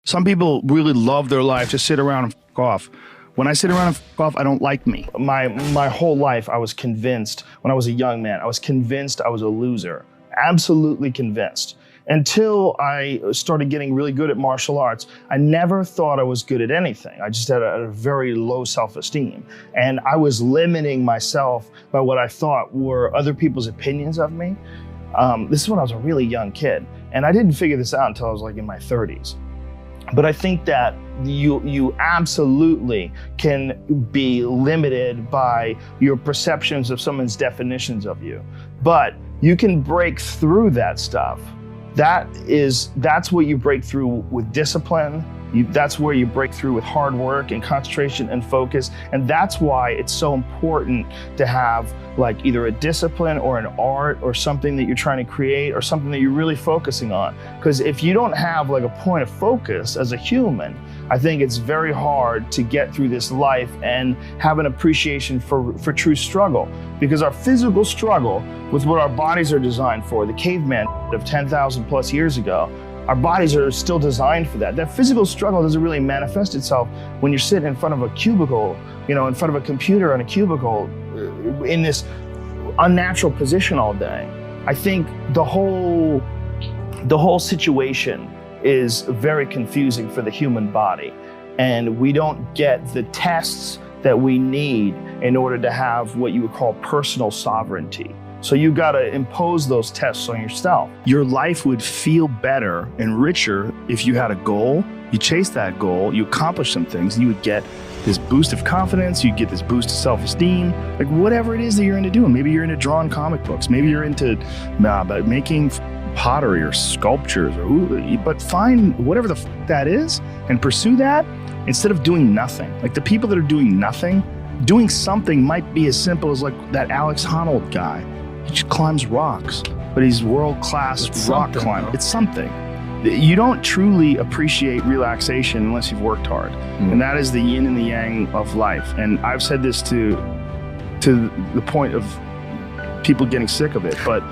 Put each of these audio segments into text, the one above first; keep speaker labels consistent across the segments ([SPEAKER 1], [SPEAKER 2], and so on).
[SPEAKER 1] Some people really love their life to sit around and f off. When I sit around and f off, I don't like me. My whole life, I was convinced, when I was a young man, I was convinced I was a loser. Absolutely convinced. Until I started getting really good at martial arts, I never thought I was good at anything. I just had a very low self-esteem. And I was limiting myself by what I thought were other people's opinions of me. This is when I was a really young kid. And I didn't figure this out until I was like in my 30s. But I think that you absolutely can be limited by your perceptions of someone's definitions of you. But you can break through that stuff. That's what you break through with discipline. That's where you break through with hard work and concentration and focus. And that's why it's so important to have like either a discipline or an art or something that you're trying to create or something that you're really focusing on. Because if you don't have like a point of focus as a human, I think it's very hard to get through this life and have an appreciation for true struggle. Because our physical struggle with what our bodies are designed for, the caveman of 10,000 plus years ago, our bodies are still designed for that. That physical struggle doesn't really manifest itself when you're sitting in front of a cubicle, in front of a computer on a cubicle in this unnatural position all day. I think the whole situation is very confusing for the human body. And we don't get the tests that we need in order to have what you would call personal sovereignty. So you gotta impose those tests on yourself. Your life would feel better and richer if you had a goal, you chase that goal, you accomplish some things, and you would get this boost of confidence, you get this boost of self-esteem, like whatever it is that you're into doing. Maybe you're into drawing comic books, maybe you're into making pottery or sculptures, but find whatever the that is and pursue that instead of doing nothing. Like the people that are doing nothing, doing something might be as simple as like that Alex Honnold guy. He just climbs rocks, but he's world-class rock climber. It's something. You don't truly appreciate relaxation unless you've worked hard. And that is the yin and the yang of life. And I've said this to the point of people getting sick of it, but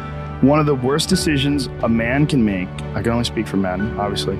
[SPEAKER 1] one of the worst decisions a man can make, I can only speak for men, obviously,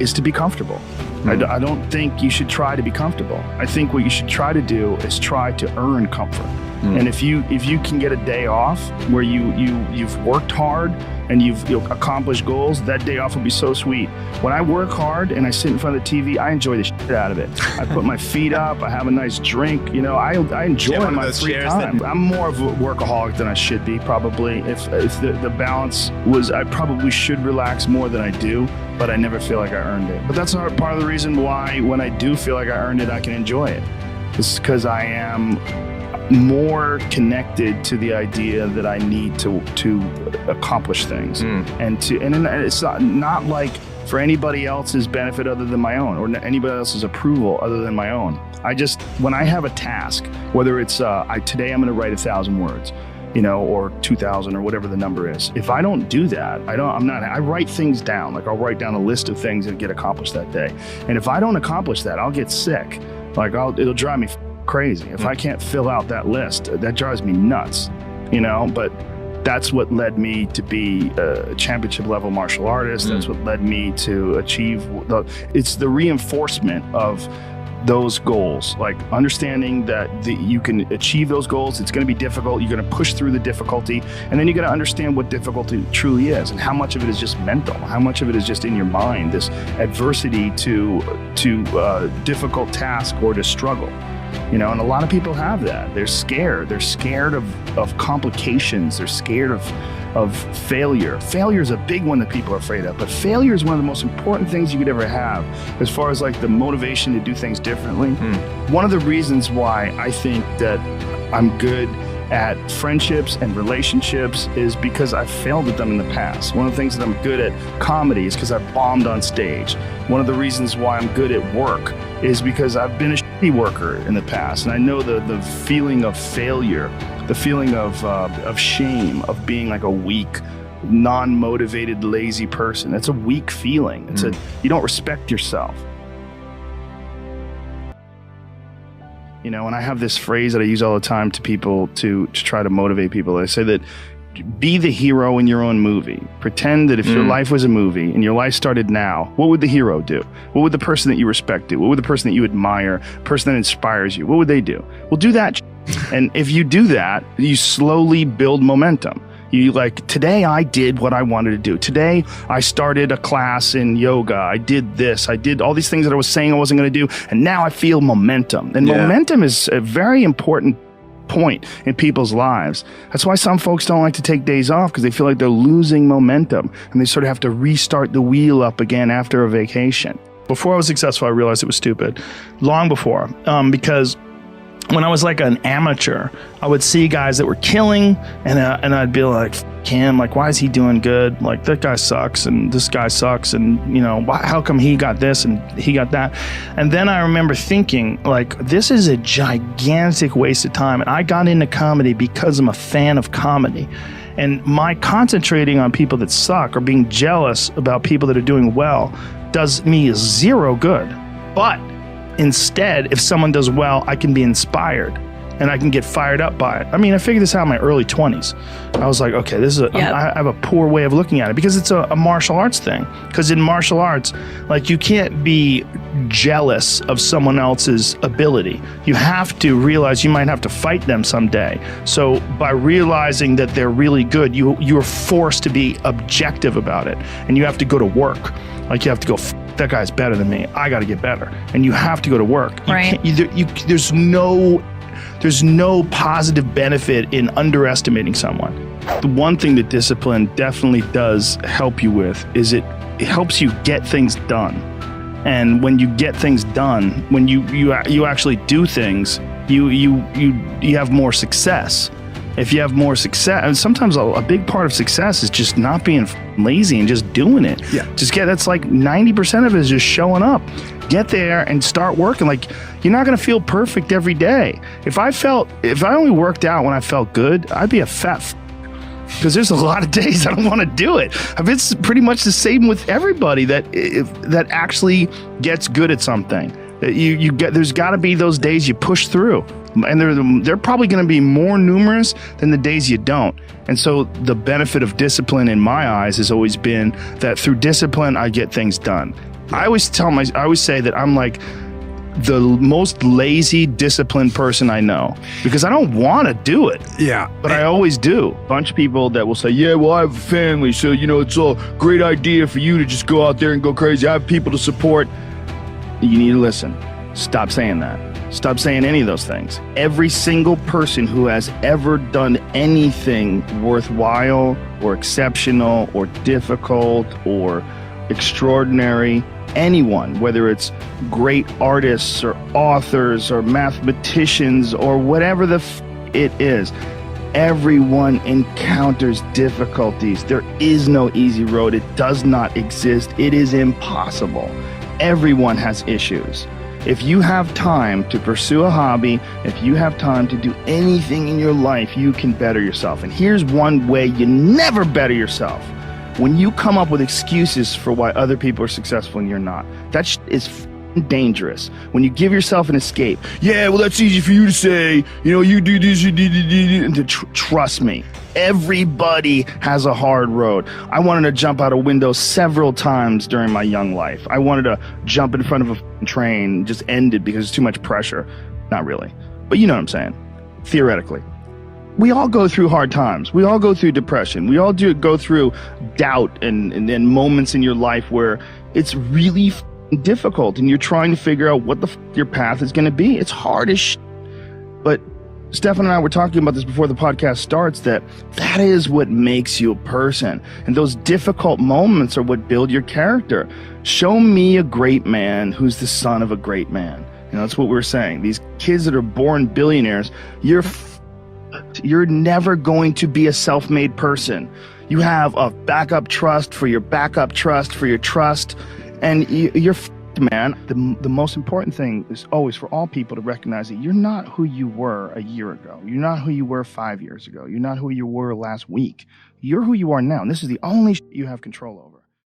[SPEAKER 1] is to be comfortable. I don't think you should try to be comfortable. I think what you should try to do is try to earn comfort. And if you can get a day off where you've worked hard and you've accomplished goals, that day off will be so sweet. When I work hard and I sit in front of the TV, I enjoy the shit out of it. I put my feet up, I have a nice drink, I enjoy my free time. I'm more of a workaholic than I should be, probably. If the balance was, I probably should relax more than I do, but I never feel like I earned it. But that's not part of the reason why when I do feel like I earned it, I can enjoy it. It's because I am more connected to the idea that I need to accomplish things, and it's not like for anybody else's benefit other than my own, or anybody else's approval other than my own. When I have a task, whether it's today I'm going to write 1,000 words, or 2,000 or whatever the number is. If I don't do that, I write things down. Like I'll write down a list of things that get accomplished that day, and if I don't accomplish that, I'll get sick. Like it'll drive me crazy. If I can't fill out that list, that drives me nuts, but that's what led me to be a championship level martial artist. That's what led me to achieve it's the reinforcement of those goals, like understanding that you can achieve those goals. It's going to be difficult. You're going to push through the difficulty, and then you're going to understand what difficulty truly is and how much of it is just mental, how much of it is just in your mind, this adversity to difficult task or to struggle. And a lot of people have that. They're scared. They're scared of complications. They're scared of failure. Failure is a big one that people are afraid of, but failure is one of the most important things you could ever have as far as like the motivation to do things differently. One of the reasons why I think that I'm good at friendships and relationships is because I've failed at them in the past. One of the things that I'm good at comedy is because I've bombed on stage. One of the reasons why I'm good at work is because I've been a shitty worker in the past, and I know the feeling of failure, the feeling of shame, of being like a weak, non-motivated, lazy person. It's a weak feeling. You don't respect yourself. And I have this phrase that I use all the time to people to try to motivate people. I say that be the hero in your own movie. Pretend that if your life was a movie and your life started now, what would the hero do? What would the person that you respect do? What would the person that you admire, person that inspires you, what would they do? Well, do that. And if you do that, you slowly build momentum. You like, today I did what I wanted to do. Today I started a class in yoga. I did this. I did all these things that I was saying I wasn't going to do. And now I feel momentum. And momentum is a very important point in people's lives. That's why some folks don't like to take days off, because they feel like they're losing momentum and they sort of have to restart the wheel up again after a vacation. Before I was successful, I realized it was stupid. Long before, because when I was like an amateur, I would see guys that were killing, and I'd be like, him, like, why is he doing good? Like, that guy sucks, and this guy sucks, and you know, how come he got this and he got that? And then I remember thinking, like, this is a gigantic waste of time. And I got into comedy because I'm a fan of comedy. And my concentrating on people that suck or being jealous about people that are doing well does me zero good. But instead, if someone does well, I can be inspired and I can get fired up by it. I mean, I figured this out in my early 20s. I was like, okay, this is I have a poor way of looking at it, because it's a martial arts thing. Because in martial arts, like, you can't be jealous of someone else's ability. You have to realize you might have to fight them someday. So by realizing that they're really good, you're forced to be objective about it, and you have to go to work. Like, you have to go, that guy's better than me. I got to get better. And you have to go to work.
[SPEAKER 2] Right.
[SPEAKER 1] There's no positive benefit in underestimating someone. The one thing that discipline definitely does help you with is it helps you get things done. And when you get things done, when you actually do things, you have more success. If you have more success, and sometimes a big part of success is just not being lazy and just doing it.
[SPEAKER 3] Yeah.
[SPEAKER 1] That's like 90% of it is just showing up. Get there and start working. Like, you're not going to feel perfect every day. If I only worked out when I felt good, I'd be a fat because there's a lot of days I don't want to do it. It's pretty much the same with everybody that actually gets good at something. There's got to be those days you push through. And they're probably going to be more numerous than the days you don't. And so the benefit of discipline in my eyes has always been that through discipline, I get things done. I always say that I'm like the most lazy, disciplined person I know, because I don't want to do it.
[SPEAKER 3] Yeah.
[SPEAKER 1] But I always do. A bunch of people that will say, yeah, well, I have a family, so, it's a great idea for you to just go out there and go crazy. I have people to support. You need to listen. Stop saying that. Stop saying any of those things. Every single person who has ever done anything worthwhile or exceptional or difficult or extraordinary, anyone, whether it's great artists or authors or mathematicians or whatever it is, everyone encounters difficulties. There is no easy road. It does not exist. It is impossible. Everyone has issues. If you have time to pursue a hobby, if you have time to do anything in your life, you can better yourself. And here's one way you never better yourself. When you come up with excuses for why other people are successful and you're not, that is dangerous. When you give yourself an escape, yeah, well, that's easy for you to say, you do this, you do. Trust me, everybody has a hard road. I wanted to jump out a window several times during my young life. I wanted to jump in front of a train, just ended because it's too much pressure. Not really, but you know what I'm saying, theoretically. We all go through hard times. We all go through depression. We all go through doubt and then moments in your life where it's really difficult and you're trying to figure out what your path is going to be. It's hard as shit. But Stefan and I were talking about this before the podcast starts, that is what makes you a person. And those difficult moments are what build your character. Show me a great man who's the son of a great man. That's what we're saying. These kids that are born billionaires, you're never going to be a self-made person. You have a backup trust for your backup trust for your trust. And you're man. The most important thing is always for all people to recognize that you're not who you were a year ago. You're not who you were 5 years ago. You're not who you were last week. You're who you are now. And this is the only you have control over.